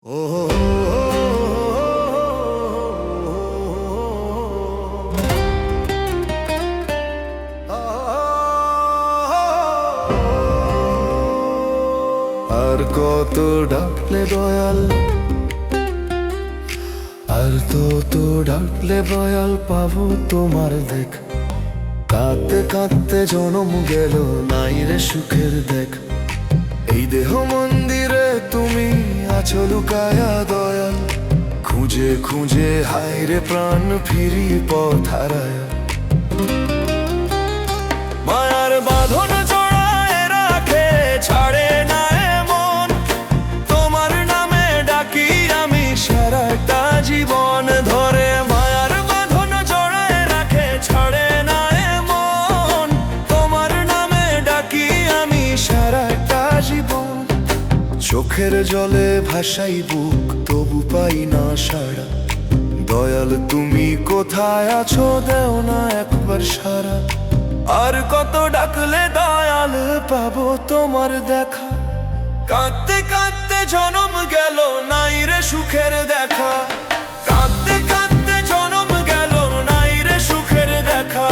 আর কত ডাকলে দয়াল, আর কত ডাকলে দয়াল পাবো তোমার দেখ। কাঁদতে কাঁদতে জনম গেল নাই রে সুখের দেখ। এই দেহ মন্দিরে তুমি আছো লুকায়া দয়াল, খুঁজে খুঁজে হায় রে প্রাণ ফিরি পথ হারায়া। মায়ার বাঁধন জড়ায় রাখে ছাড়ে না এমন, তোমার নামে ডাকি আমি সারাটা জীবন ধরে। মায়ার বাঁধন জড়ায় রাখে ছাড়ে না এমন, তোমার নামে ডাকি আমি সারাটা জীবন। চোখের জলে ভাসাই বুক তবু পাই না সাড়া, দয়াল তুমি কোথায় আছো দেও না একবার সারা। আর কত ডাকলে দয়াল পাবো তোমার দেখা, কাঁদতে কাঁদতে জনম গেল নাই রে সুখের দেখা। কাঁদতে কাঁদতে জনম গেল নাই রে সুখের দেখা।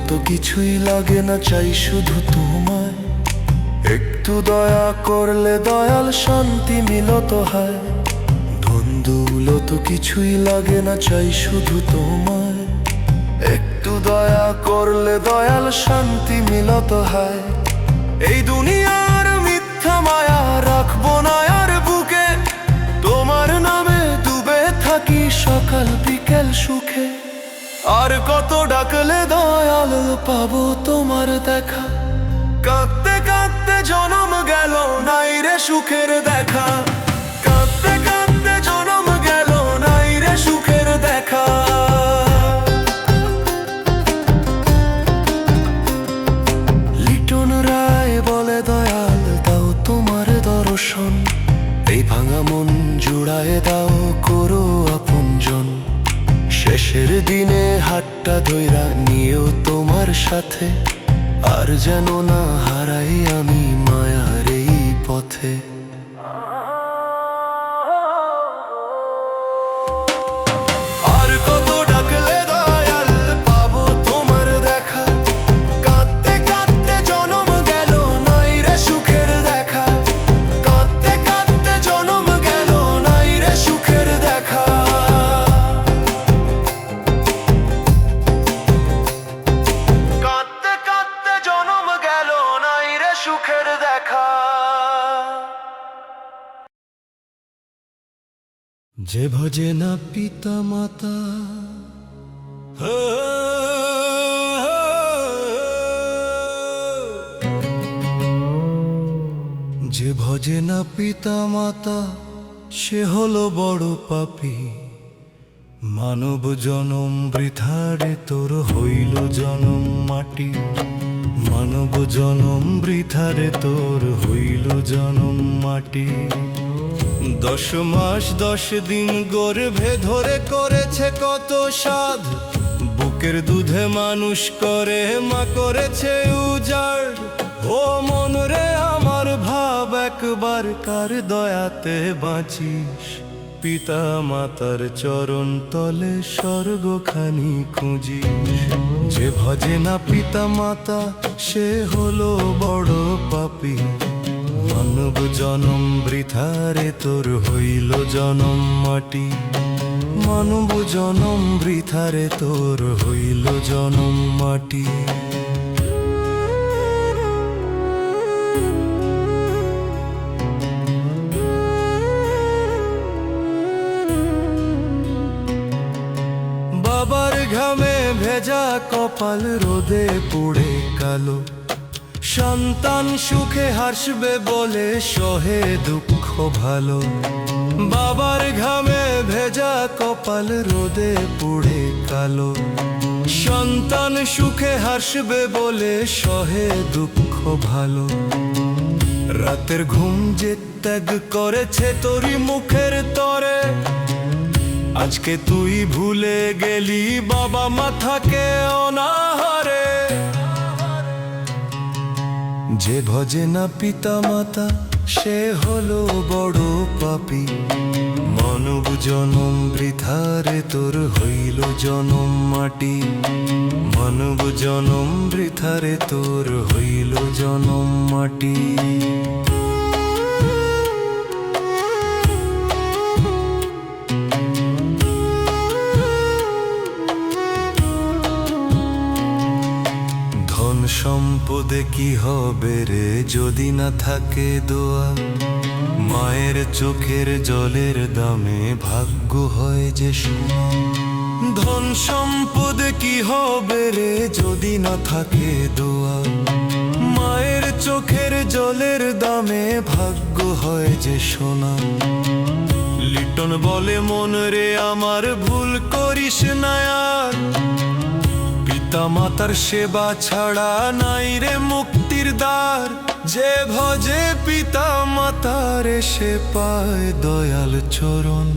তো কিছুই লাগে না, চাই শুধু তোমায়। একটু দয়া করলে দয়াল শান্তি মিলত হয়। ধন দৌলত কিছুই লাগে না, চাই শুধু তোমায়। একটু দয়া করলে দয়াল শান্তি মিলত হয়। এই দুনিয়ার মিথ্যা মায়া রাখবো না আর বুকে, তোমার নামে ডুবে থাকি সকাল বিকেল সুখে। আর কত ডাকলে দয়াল পাবো তোমার দেখা, কাঁদতে কাঁদতে জনম গেল নাই রে সুখের দেখা। কাঁদতে কাঁদতে জনম গেল নাই রে সুখের দেখা। লিটন রায় বলে দয়াল দাও তোমার দর্শন, এই ভাঙা মন জুড়ায় দাও করো আপনজন। শেষের দিনে হাতটা ধইরা নিও তোমার সাথে, আর যেন না হারাই আমি মায়ার এই পথে। আর কত ডাকলে দয়াল পাবো তোমার দেখা, কাঁদতে কাঁদতে জনম গেল নাই রে সুখের দেখা। কাঁদতে কাঁদতে জনম গেল নাই রে সুখের দেখা। সুখের দেখা। যে ভজে না পিতা মাতা, যে ভজে না পিতা মাতা সে হলো বড় পাপী। মানব জনম বৃথারে তোর হইল জনম মাটি। মানব জনম বৃথারে তোর হইল জনম মাটি। 10 মাস 10 দিন গর্ভে ধরে করেছে কত সাধ, বুকের দুধে মানুষ করে মা করেছে উজাড়। ও মন রে আমার ভাব একবার কার দয়াতে বাঁচিস, পিতা মাতার চরণ তলে স্বর্গখানি খুঁজিস। যে ভজে না পিতা মাতা সে হলো বড় পাপী। মানব জনম বৃথারে তোর হইল জনম মাটি। মানব জনম বৃথারে তোর হইল জনম মাটি। বাবার ঘামে ভেজা কপাল রোদে পুড়ে কালো, সন্তান সুখে হাসবে বলে সহে দুঃখ ভালো। বাবার ঘামে ভেজা কপাল রোদে পুড়ে কালো, সন্তান সুখে হাসবে বলে সহে দুঃখ ভালো। রাতের ঘুম যে ত্যাগ করেছে তোরই মুখের তরে, আজকে তুই ভুলে গেলি বাবা মা থাকে অনাহারে। যে ভজে না পিতা মাতা সে হলো বড় পাপী, মানব জনম বৃথারে তোর হইল জনম মাটি। মানব জনম বৃথারে তোর হইল জনম মাটি। ধন সম্পদে কি হবে রে যদি না থাকে দোয়া, মায়ের চোখের জলের দামে ভাগ্য হয় যে সোনা। ধন সম্পদে কি হবে রে যদি না থাকে দোয়া, মায়ের চোখের জলের দামে ভাগ্য হয় যে সোনা। লিটন বলে মন রে আমার ভুল করিস না আর, পিতা মাতার সেবা ছাড়া নাই রে মুক্তির দ্বার। যে ভজে পিতা মাতার সে পায় দয়াল চরণ,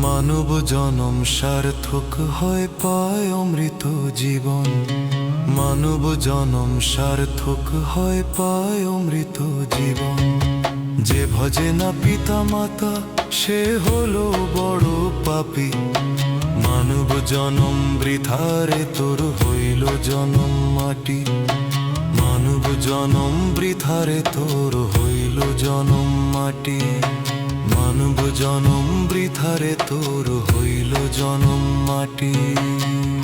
মানব জনম সার্থক হয় পায় অমৃত জীবন। মানব জনম সার্থক হয় পায় অমৃত জীবন। যে ভজে না পিতা মাতা সে হলো বড় পাপী, মানব জনম বৃথারে তোর হইল জনম মাটি। মানব জনম বৃথারে তোর হইল জনম মাটি। মানব জনম বৃথারে তোর হইল জনম মাটি।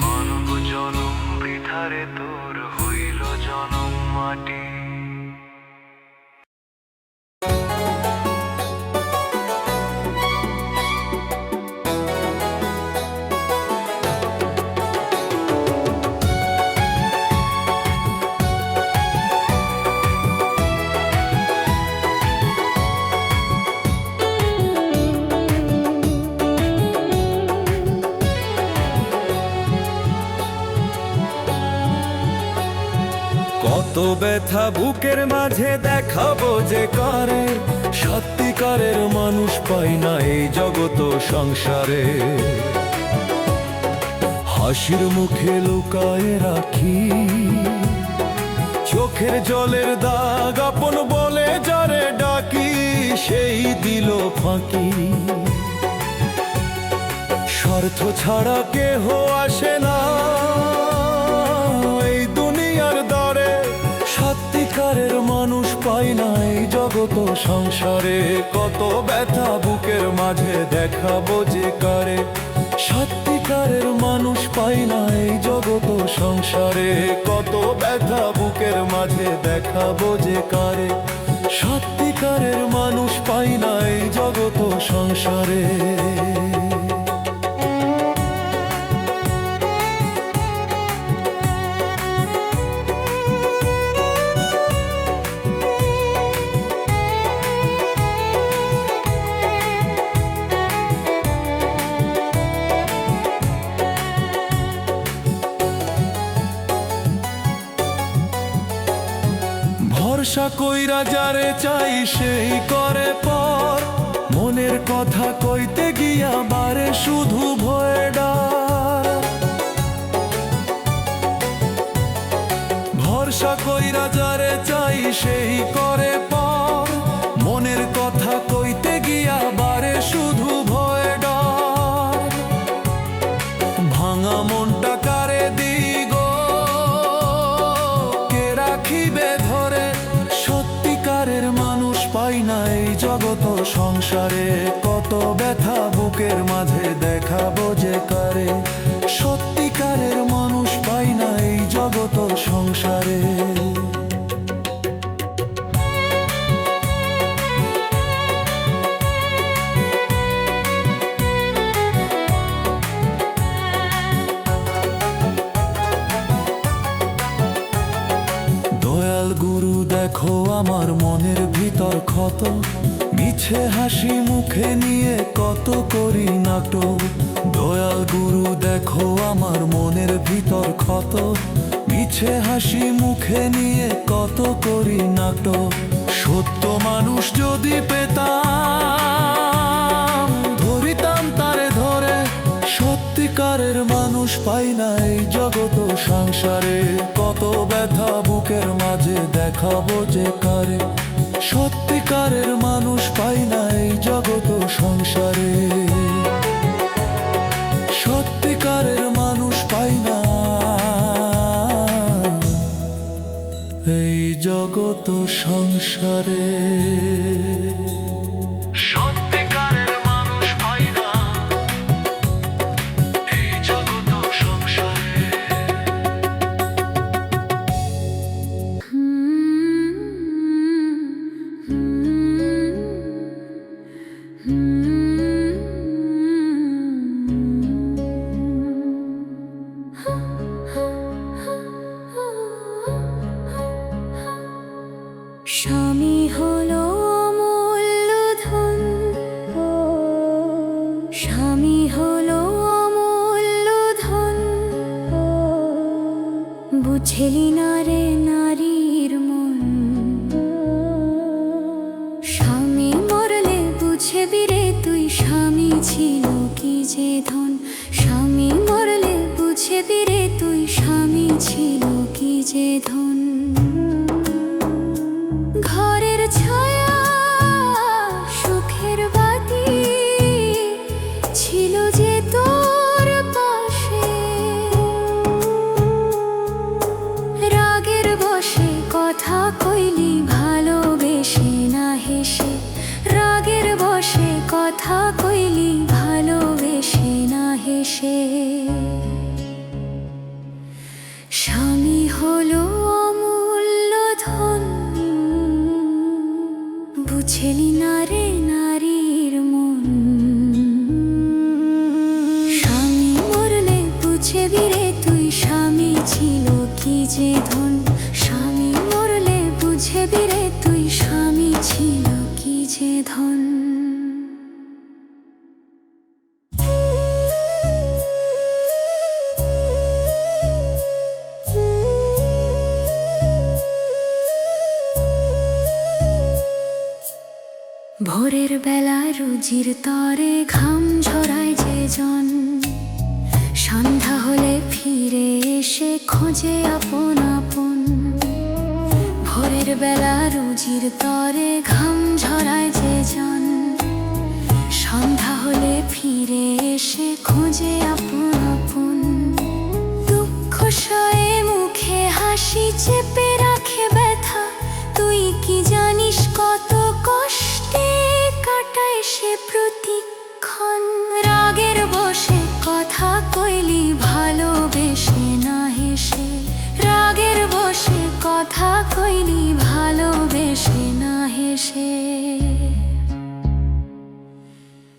মানব জনম বৃথারে তোর হইল জনম মাটি। কত ব্যথা বুকের মাঝে দেখাবো যে কারে, সত্যিকারের মানুষ পাই না এই জগত সংসারে। হাসির মুখে লুকায়ে রাখি চোখের জলের দাগ, আপন বলে যারে ডাকি সেই দিল ফাঁকি। স্বার্থ ছাড়া কেহ আসে না এই দুনিয়ার দ্বারে, সত্যিকারের মানুষ পাই না এই জগত সংসারে। কত ব্যথা বুকের মাঝে দেখাবো যে কারে, সত্যিকারের মানুষ পাই না এই জগত সংসারে। কত ব্যথা বুকের মাঝে দেখাবো যে কারে, সত্যিকারের মানুষ পাই না এই জগত সংসারে। ভরসা কইরা যারে চাই সেই করে পর, মনের কথা কইতে গিয়া বারে শুধু ভয় ডার। ভরসা কইরা যারে চাই সেই করে পর, মনের কথা কইতে গিয়া বারে শুধু ভয় ডার। ভাঙা মনটা কারে দিগ কে রাখিবে ধরে, সত্যিকারের মানুষ পাই না এই জগত সংসারে। কত ব্যথা বুকের মাঝে দেখাবো যে কারে, সত্যিকারের মানুষ পাই না এই জগত সংসারে। দয়াল গুরু দেখো আমার মনের ভিতর ক্ষত, মিছে হাসি মুখে নিয়ে কত করি নাটক। দয়াল গুরু দেখো আমার মনের ভিতর ক্ষত, মিছে হাসি মুখে নিয়ে কত করি নাটক। সত্য মানুষ যদি পেতাম, ধরিতাম তারে ধরে। সত্যিকারের মানুষ পাই না এই জগত সংসারে, কত ব্যথা বুকের মাঝে দেখাবো যে কারে। সত্যিকারের মানুষ পাই না এই জগত সংসারে, সত্যিকারের মানুষ পাই না এই জগত সংসারে। সত্যিকারের মানুষ পাই না এই জগত সংসারে। স্বামী হলো অমূল্য ধন, স্বামী হলো অমূল্য ধন। বুঝলি না রে নারীর মন, স্বামী মরলে বুঝবি রে তুই স্বামী ছিল কি যে ধন। স্বামী মরলে বুঝবি রে তুই স্বামী ছিল কি যে ধন। ঘরের ছায়া সুখের বাতি ছিল যে তোর পাশে, রাগের বশে কথা কইলি ভালোবেসে না হেসে। রাগের বশে কথা কইলি ভালোবেসে না হেসে। স্বামী হলো অমূল্য ধন, বুঝলি না রে নারীর মন। স্বামী মরলে বুঝবি রে তুই স্বামী ছিল কি যে ধন। স্বামী মরলে বুঝবি রে তুই স্বামী ছিল কি যে ধন। ভোরের বেলা রুজির তরে ঘাম ঝরায় যে জন, সন্ধ্যা হলে ফিরে এসে খোঁজে আপন আপন। ভোরের বেলা রুজির তরে ঘাম ঝরায় যে জন, সন্ধ্যা হলে ফিরে এসে খোঁজে আপন আপন। দুঃখ সয়ে মুখে হাসি চেপে রাখে ব্যথা, তুই কি জানিস কত কষ্টে কাটায় সে প্রতিক্ষণ। রাগের বশে কথা কইলি ভালোবেসে না হেসে। রাগের বশে কথা কইলি ভালোবেসে না হেসে।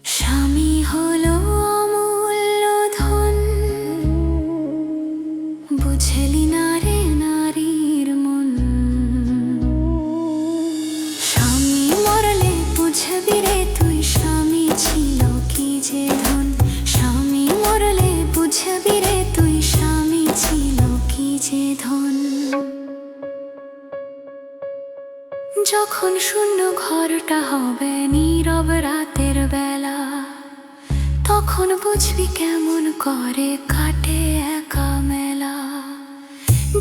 স্বামী হলো অমূল্য ধন, বুঝলি না রে নারীর মন। স্বামী মরলে বুঝবি রে তুই স্বামী ছিল কি যে ধন। স্বামী মরলে বুঝবি রে তুই স্বামী ছিল কি যে ধন। যখন শূন্য ঘরটা হবে নীরব রাতের বেলা, তখন বুঝবি কেমন করে কাটে একা মেলা।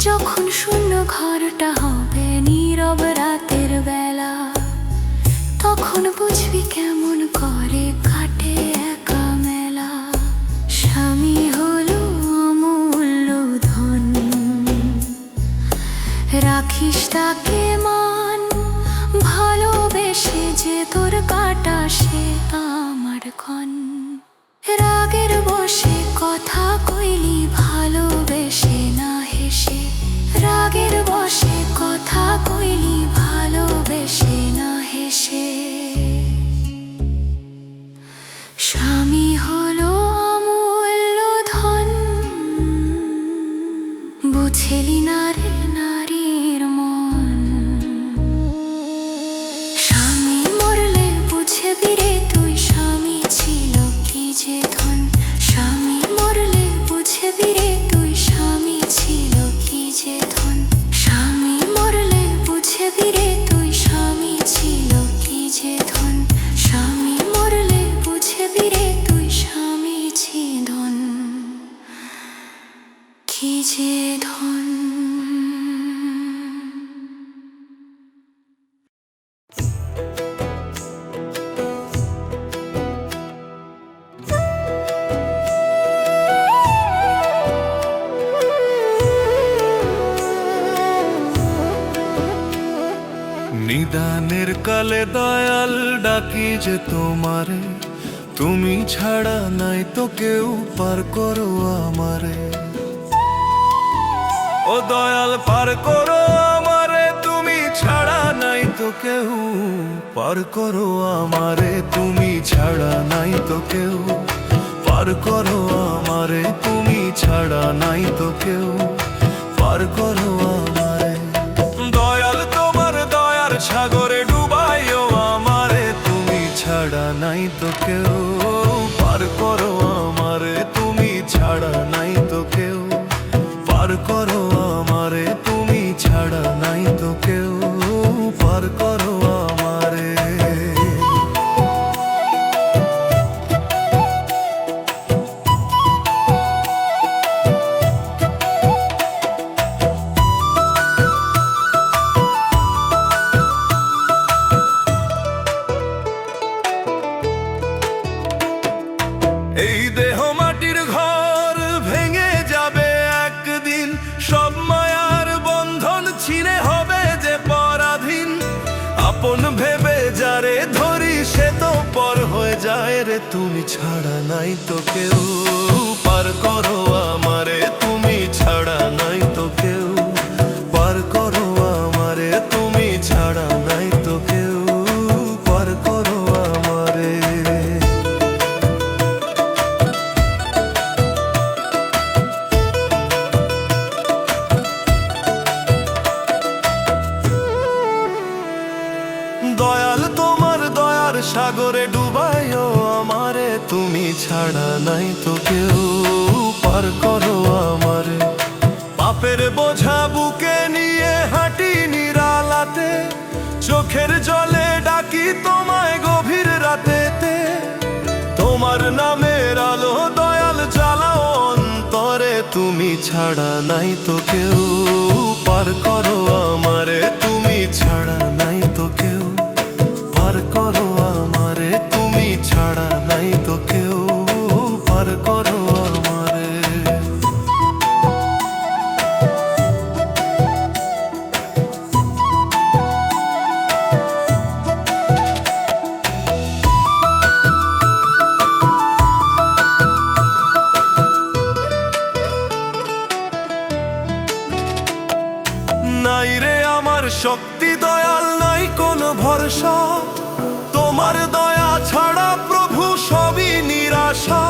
যখন শূন্য ঘরটা হবে নীরব রাতের বেলা, তখন বুঝবি কেমন করে কাটে একা মেলা। স্বামী হলো অমূল্য ধন, রাখিস তাকে মান। ভালোবেসে যে তোর কাটা সে আমার ক্ষণ। রাগের বশে কথা কইলি ভালোবেসে না হেসে। রাগের বশে কথা কইলি ভালোবেসে না হেসে। স্বামী হলো অমূল্য ধন, বুঝলি না রে নারীর মন। স্বামী মরলে বুঝবি রে তুই স্বামী ছিল কি যে ধন। নিদানের কালে দয়াল ডাকি যে তোমারে, তুমি ছাড়া নাই তো কেউ, পার করো আমারে। ও দয়াল পার করো আমারে, তুমি ছাড়া নাই তো কেউ, পার করো আমারে, তুমি ছাড়া নাই তো কেউ, পার করো আমারে, তুমি ছাড়া নাই তো কেউ, পার করো আমারে। দয়াল তোমার দয়ার সাগরে ডুবাইও আমারে, তুমি ছাড়া নাই তো কেউ, পার করো আমারে, তুমি ছাড়া নাই তো কেউ, পার করো আমারে, তুমি ছাড়া নাই তো কেউ, পার করো আমারে। এই দেহ মাটির ঘর ভেঙে যাবে একদিন, সব মায়ার বন্ধন ছিঁড়ে হবে যে পরাধীন। আপন ভেবে যারে ধরি সে তো পর হয়ে যায় রে, তুমি ছাড়া নাই তো কেউ, পার করো আমারে, তুমি ছাড়া নাই তো কেউ, পার করো আমারে, তুমি ছাড়া নাই তো কেউ, পার করো আমারে। দয়াল তোমার দয়ার সাগরে ডুবাইও আমারে, তুমি ছাড়া নাই তো কেউ, পার করো আমারে। পাপের বোঝা বুকে নিয়ে হাঁটি নিরালাতে, চোখের জলে ডাকি তোমায় গভীর রাতেতে। তোমার নামের আলো দয়াল জ্বালাও অন্তরে, তুমি ছাড়া নাই তো কেউ, পার করো আমারে, তুমি ছাড়া নাই তো কেউ, পার করো আমারে, তুমি ছাড়া নাই তো কেউ, পার করো আমারে। নাই রে আমার শক্তি দয়াল, নাই কোনো ভরসা, তোমার দয়া ছাড়া প্রভু সবই নিরাশা।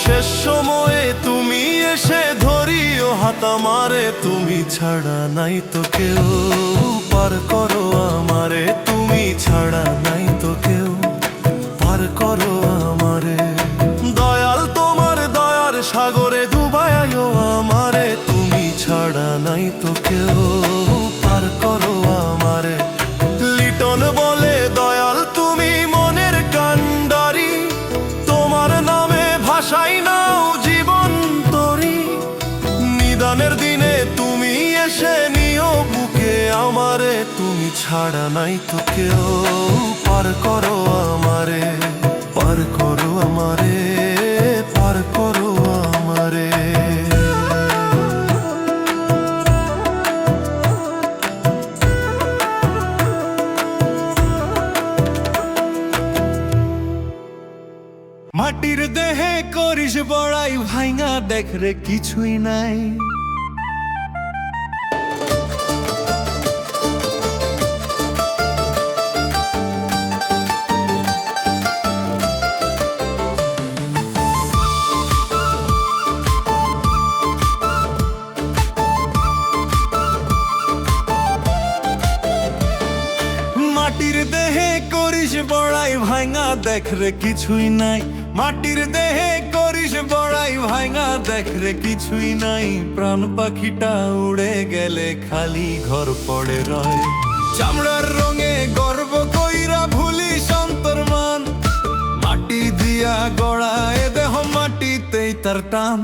শেষ সময়ে তুমি এসে ধরিও হাত আমারে, তুমি ছাড়া নাই তো কেউ, পার করো আমারে, তুমি ছাড়া নাই তো কেউ, পার করো আমারে। দয়াল তোমার দয়ার সাগরে ডুবাইও আমারে, তুমি ছাড়া নাই তো কেউ, পার করো আমারে। লিটন বলে দয়াল তুমি মনের কান্ডারি, তোমার নামে ভাষাই নাও জীবন তরি। নিদানের দিনে তুমি এসে নিও বুকে আমারে, তুমি ছাড়া নাই তো কেউ, পার করো আমারে, পার করো আমারে, পার করো আমারে। মাটির দেহে করিস বড়াই ভাইঙা, দেখ রে কিছুই নাই। মাটির দেহে করিস বড়াই ভাইঙা, দেখ রে কিছুই নাই। মাটির দেহে করিস বড়াই ভাইঙা, দেখ রে কিছুই নাই। প্রাণ পাখিটা উড়ে গেলে খালি ঘর পড়ে রয়। চামড়ার রঙে গর্ব কইরা ভুলিস অন্তর্মান, মাটি দিয়া গড়া এ দেহ মাটিতেই তার টান।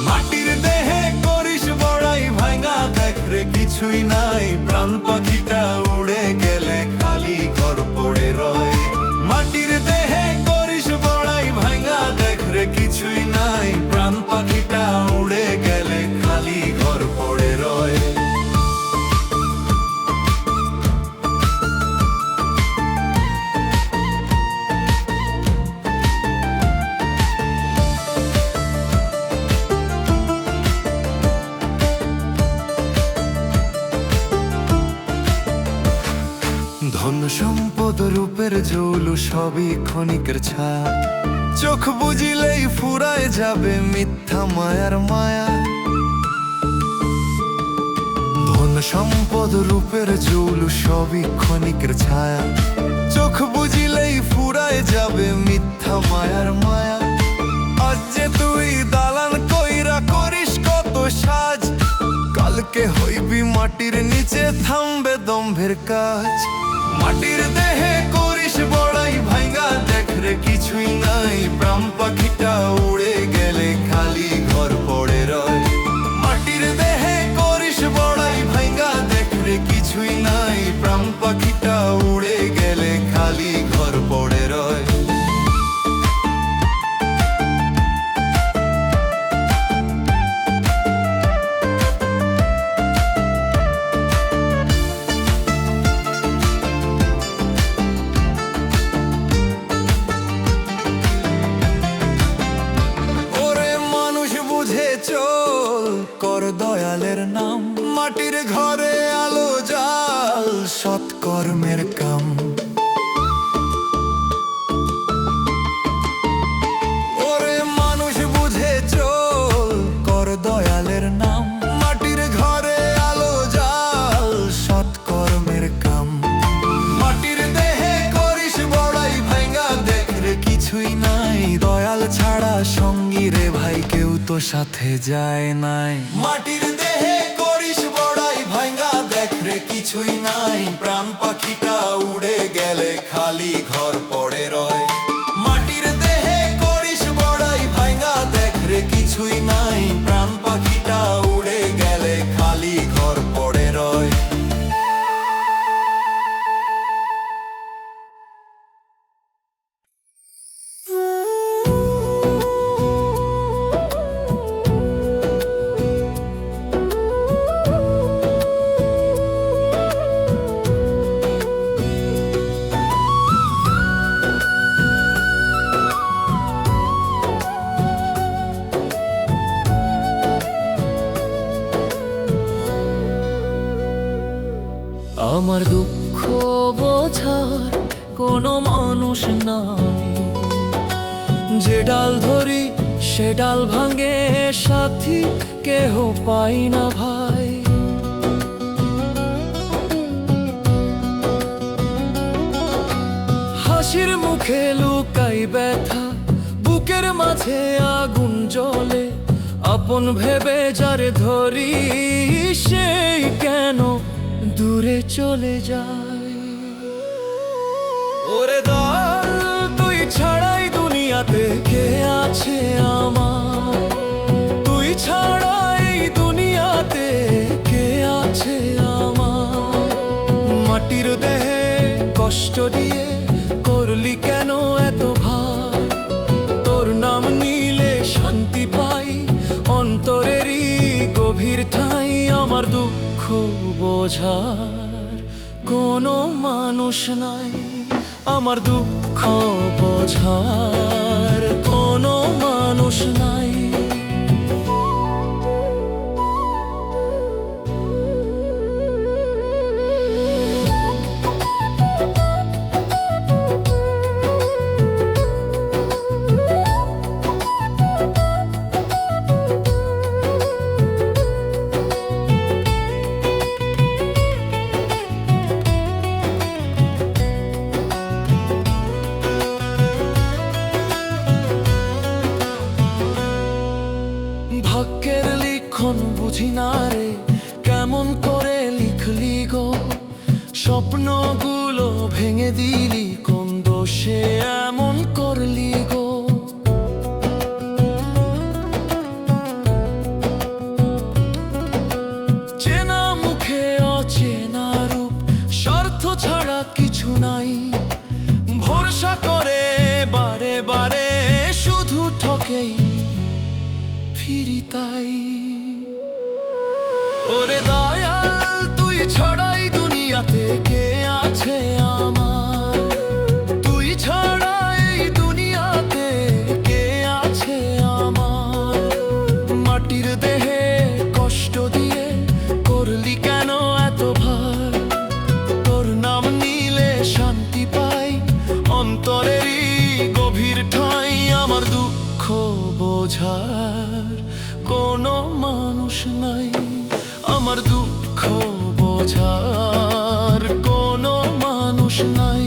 মাটির দেহে করিস বড়াই ভাইঙা, দেখ রে কিছুই নাই। প্রাণ পাখিটা উড়ে গেলে খালি ঘর পড়ে রয়। মাটির দেহে করিস বড়াই ভাইঙা, দেখ রে কিছুই নাই। প্রাণ পাখিটা উড়ে গেলে খালি ঘর পড়ে রয়। ধন সম্পদ রূপের জৌলু সবই ক্ষণিকের ছায়া, চোখ বুঝিলেই ফুরায় যাবে মিথ্যা মায়ার মায়া। ধন সম্পদ রূপের জৌলু সবই ক্ষণিকের ছায়া, চোখ বুঝিলেই ফুরায় যাবে মিথ্যা মায়ার মায়া। আজ যে তুই দালান কইরা করিস কত সাজ, কালকে হইবি মাটির নিচে থামবে দম্ভের কাজ। মাটির দেহে করিস বড়াই ভাঙ্গা দেখ রে কিছুই নাই, প্রাণ পাখিটা উড়ে গেলে খালি ঘর পড়ে রয়। মাটির দেহে করিস বড়াই ভাঙ্গা দেখ রে কিছুই নাই, প্রাণ পাখিটা উড়ে গেলে খালি ঘর পড়ে রয়। চল কর দয়ালের নাম, মাটির ঘরে আলো জাল সৎকর্মের কাম। ওরে মানুষ বুঝে চল কর দয়ালের নাম, মাটির ঘরে আলো জাল সৎকর্মের কাম। মাটির দেহে করিস বড়াই ভাঙ্গা দেখ রে কিছুই নাই, দয়াল ছাড়া সঙ্গী রে ভাই কেউ তো সাথে যায় নাই। মাটির দেহে করিস বড়াই ভাঙ্গা দেখ রে কিছুই নাই, প্রাণ পাখিটা উড়ে গেলে খালি ঘর পড়ে রয়। মাটির দেহে করিস বড়াই ভাঙ্গা দেখ রে কিছুই নাই, প্রাণ পাখিটা উড়ে গেলে খালি ঘর পড়ে রয়। আমার দুঃখ বোঝার কোনো মানুষ নাই, যে ডাল ধরি সে ডাল ভাঙে, সাথী কেহ পাই না ভাই। হাসির মুখে লুকাই ব্যথা, বুকের মাঝে আগুন জ্বলে, আপন ভেবে যারে ধরি সেই কেন দূরে চলে যায়। ওরে দল তুই ছাড়াই দুনিয়াতে কে আছে আমার, তুই ছাড়াই দুনিয়াতে কে আছে আমার। মাটির দেহে কষ্ট দিয়ে করলি কেন এত ভার, তোর নাম নিলে শান্তি পাই অন্তরেরই গভীর ঠাই। আমার দুঃখ বোঝার কোনো মানুষ নাই, আমার দুঃখ বোঝার কোনো মানুষ নাই। ভাগ্যের লিখন বুঝি না রে, কেমন করে লিখলি গো, স্বপ্নগুলো ভেঙে দিলি কোন দোষে এমন করলি গো। চেনা মুখে অচেনা রূপ, স্বার্থ ছাড়া কিছু নাই, ভরসা করে বারে বারে শুধু ঠকেই ফিরি তাই। ওরে দয়াল তুই ছড়াই দুনিয়াতে কে আছে আমার, তুই ছড়াই দুনিয়াতে কে আছে আমার। মাটির দেহে কষ্ট দিয়ে করলি কেন এত ভার, তোর নাম নিলে দুঃখ বোঝার কোনো মানুষ নাই।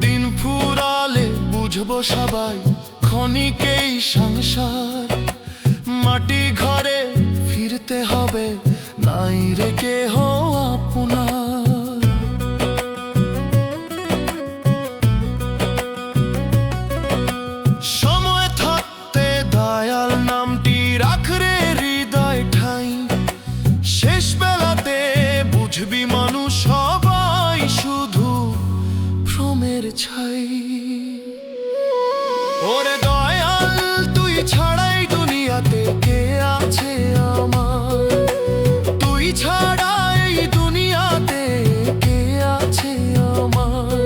দিন ফুরালে বুঝবো সবাই ক্ষণিকেই সংসার, মাটি ঘরে ফিরতে হবে, নাই রে কেহ আপনার। সময় থাকতে দয়াল নামটি রাখরে হৃদয় ঠাই, শেষ বেলাতে বুঝবি মানুষ সবাই শুধু ভ্রমের ছাই। ওরে দয়াল তুই ছাড়াই দুনিয়াতে কে আছে আমার, তুই ছাড়া এই দুনিয়াতে কে আছে আমার।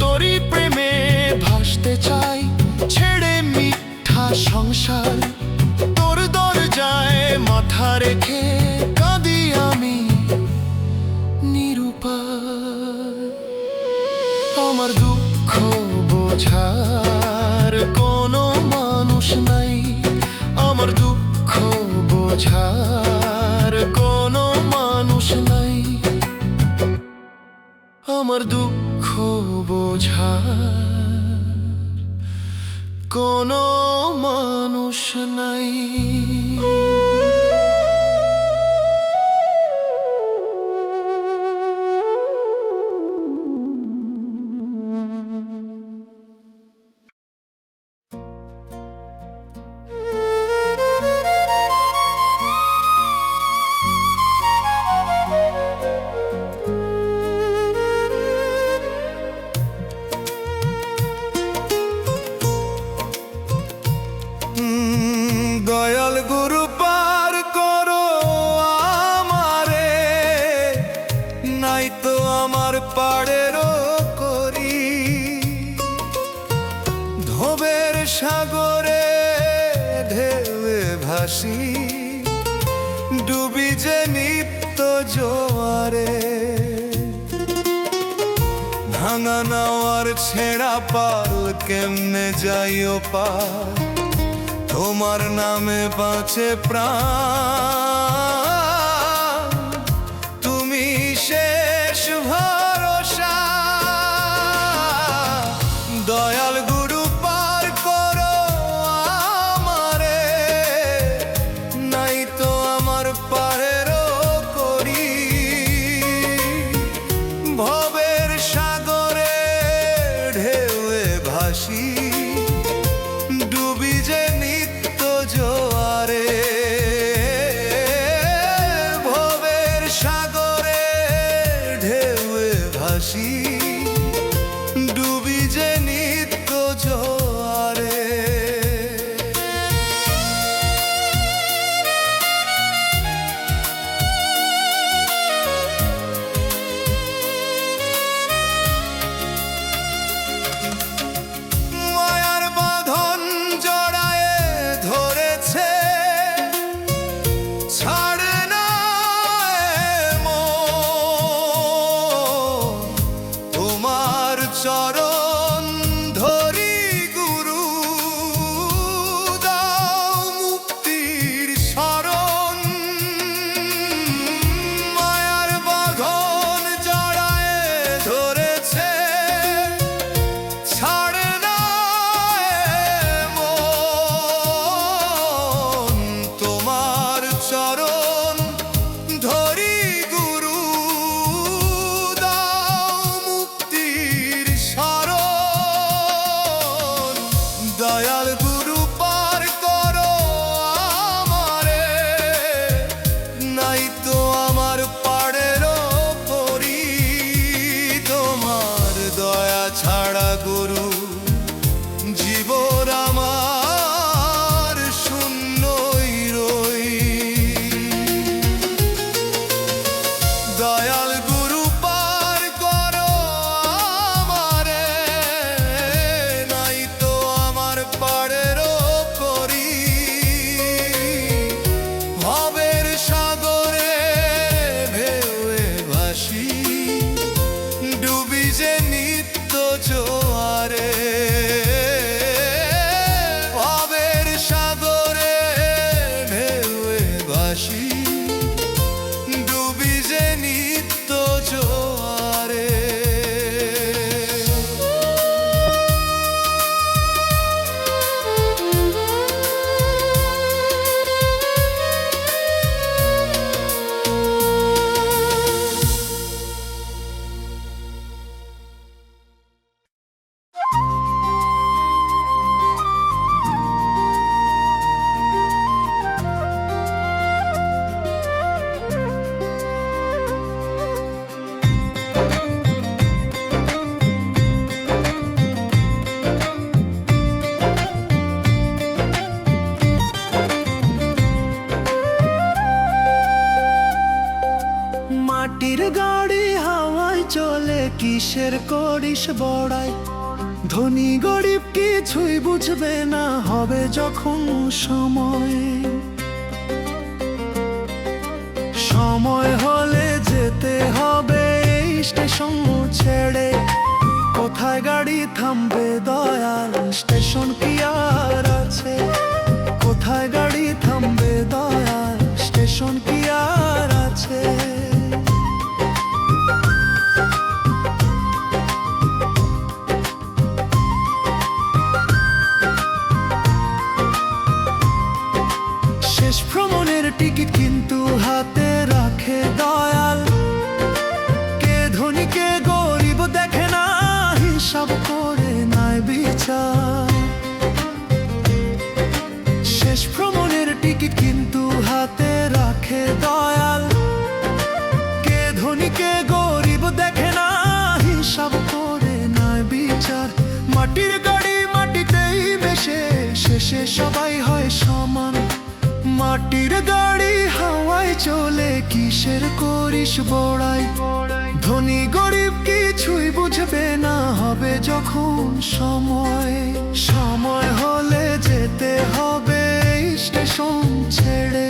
তোরই প্রেমে ভাসতে চাই ছেড়ে মিথ্যা সংসার, তোর দরজায় মাথা রেখে কাঁদি আমি নিরুপায়। আমার দুঃখ বোঝার কোনো মানুষ নাই, আমার দুঃখ বোঝার কোনো মানুষ নাই, আমার দুঃখ বোঝার কোনো মানুষ নাই। দয়াল গুরু পার করো আমারে, নাই তো আমার পাড়েরও করি। ধোবের সাগরে ঢেউয়ে ভাসি, ডুবি যে নিত্য জোয়ারে। ভাঙা নাওয়ার ছেঁড়া পাল কেমনে যাইও পার, তোমার নামে বাঁচে প্রাণ, তুমি শেষ ভরসা। দয়াল গুরু পার করো আমারে, নাই তো আমার পাড়েরও করি। ভবের সাগরে ঢেউয়ে ভাসি, ডুবি যে নিত্য জোয়ারে। ভবের সাগরে ঢেউয়ে ভাসি, ডুবি যে নিত্য জোয়ারে। মায়ার বাঁধন জড়ায়ে ধরেছে, ছাড়ে না মন। তোমার চরণ ধরি গুরু, দাও মুক্তির শরণ। মায়ার বাঁধন জড়ায়ে ধরেছে, ছাড়ে না মন। তোমার চরণ ধরি গুরু, দাও মুক্তির শরণ। দয়াল গুরু পার করো আমারে, নাই তো আমার পাড়েরও পরি। তোমার দয়া ছাড়া গুরু জীবন আমার শূন্যই রই। দয়াল গুরু পার করো আমারে, কিসের করিস বড়াই ধনী গরিব কিছুই বুঝবে না হবে যখন সময় সময় হলে যেতে হবে এই স্টেশন ছেড়ে কোথায় গাড়ি থামবে দয়াল স্টেশন কি আর আছে কোথায় গাড়ি থামবে দয়াল স্টেশন কি আর আছে শেষ ভ্রমণের টিকিট কিন্তু হাতে রাখে দয়াল কে ধনী কে গরিব দেখে না হিসাব করে নাই বিচার শেষ ভ্রমণের টিকিট কিন্তু হাতে রাখে দয়াল কে ধনী কে গরিব দেখে না হিসাব করে নাই বিচার মাটির গাড়ি মাটিতেই মেশে শেষে সবাই হয় সমান মাটির গাড়ি হাওয়ায় চলে কিসের করিস বড়াই ধনী গরিব কিছুই বুঝবে না হবে যখন সময় সময় হলে যেতে হবে এই স্টেশন ছেড়ে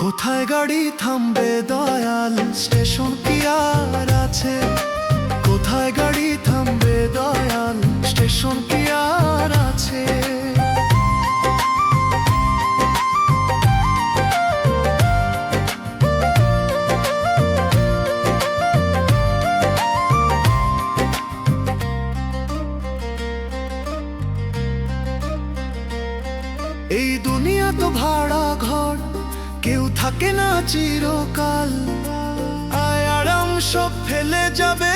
কোথায় গাড়ি থামবে দয়াল স্টেশন কি আর আছে কোথায় গাড়ি থামবে দয়াল স্টেশন কি আর আছে এই দুনিয়া তো ভাড়া ঘর কেউ থাকে না চিরকাল আয় আরাম সব ফেলে যাবে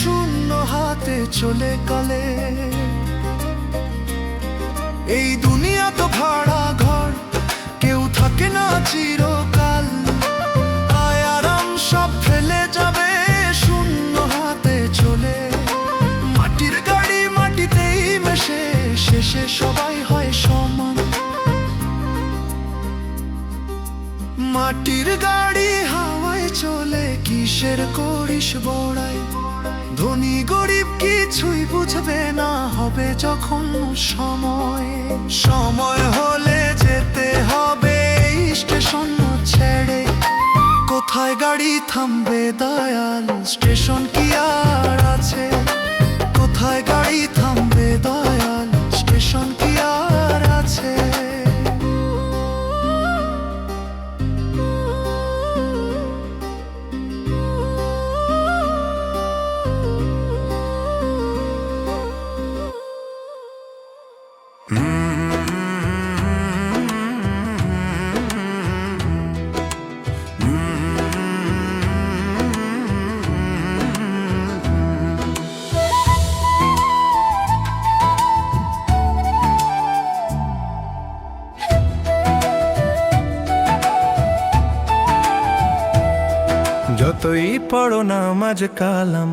শূন্য হাতে চলে কালে এই দুনিয়া তো ভাড়া ঘর কেউ থাকে না চিরকাল আয় আরাম সব ফেলে যাবে শূন্য হাতে চলে মাটির গাড়ি মাটিতেই মেশে শেষে সবাই হয় সমান মাটির গাড়ি হাওয়ায় চলে কিসের করিস বড়াই ধনী গরিব কিছুই বুঝবে না হবে যখন সময় সময় হলে যেতে হবে এই স্টেশন ছেড়ে কোথায় গাড়ি থামবে দয়াল স্টেশন কি আর আছে কোথায় গাড়ি থামবে দয়াল স্টেশন কি আর আছে যতই পড়ো নামাজ কালাম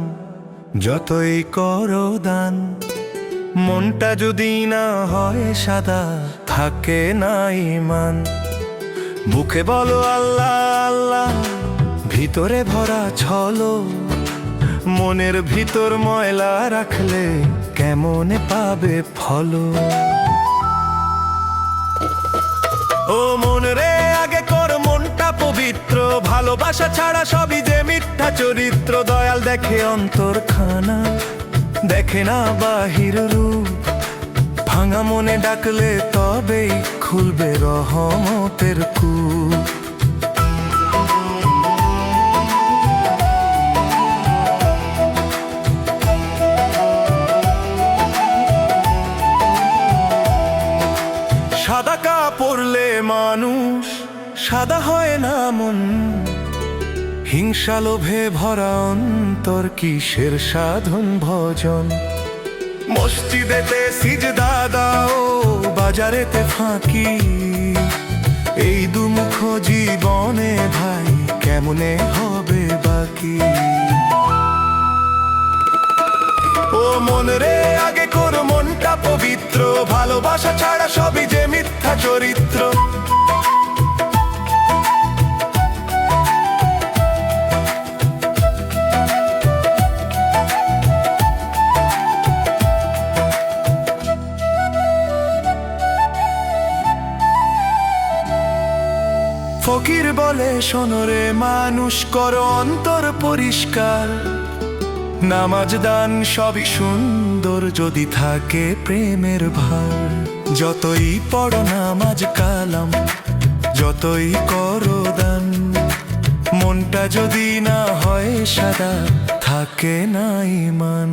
যতই করো দান মনটা যদি না হয় সাদা থাকে না ঈমান মুখে বলো আল্লাহ আল্লাহ ভিতরে ভরা ছলো মনের ভিতর ময়লা রাখলে কেমনে পাবে ফলো ও মন রে আগে কর মনটা পবিত্র ভালোবাসা ছাড়া সবই যে মিথ্যা চরিত্র দয়াল দেখে অন্তর খানা দেখে না বাহির রূপ ভাঙা মনে ডাকলে তবেই খুলবে রহমতের কূপ সাদা কাপড়লে মানুষ সাদা হয় না মন হিংসা লোভে ভরা অন্তর কিসের সাধন ভজন মসজিদেতে সিজদা দাও বাজারেতে ফাঁকি এই দুমুখ জীবনে ভাই কেমনে হবে বাকি ও মন রে আগে কর মনটা পবিত্র ভালোবাসা ছাড়া সবই যে মিথ্যা চরিত্র বলে শোনরে মানুষ করো অন্তর পরিষ্কার, নামাজ দান সবই সুন্দর যদি থাকে প্রেমের ভার। যতই পড়ো নামাজ কালাম, যতই করো দান, মনটা যদি না হয় সাদা থাকে না ঈমান।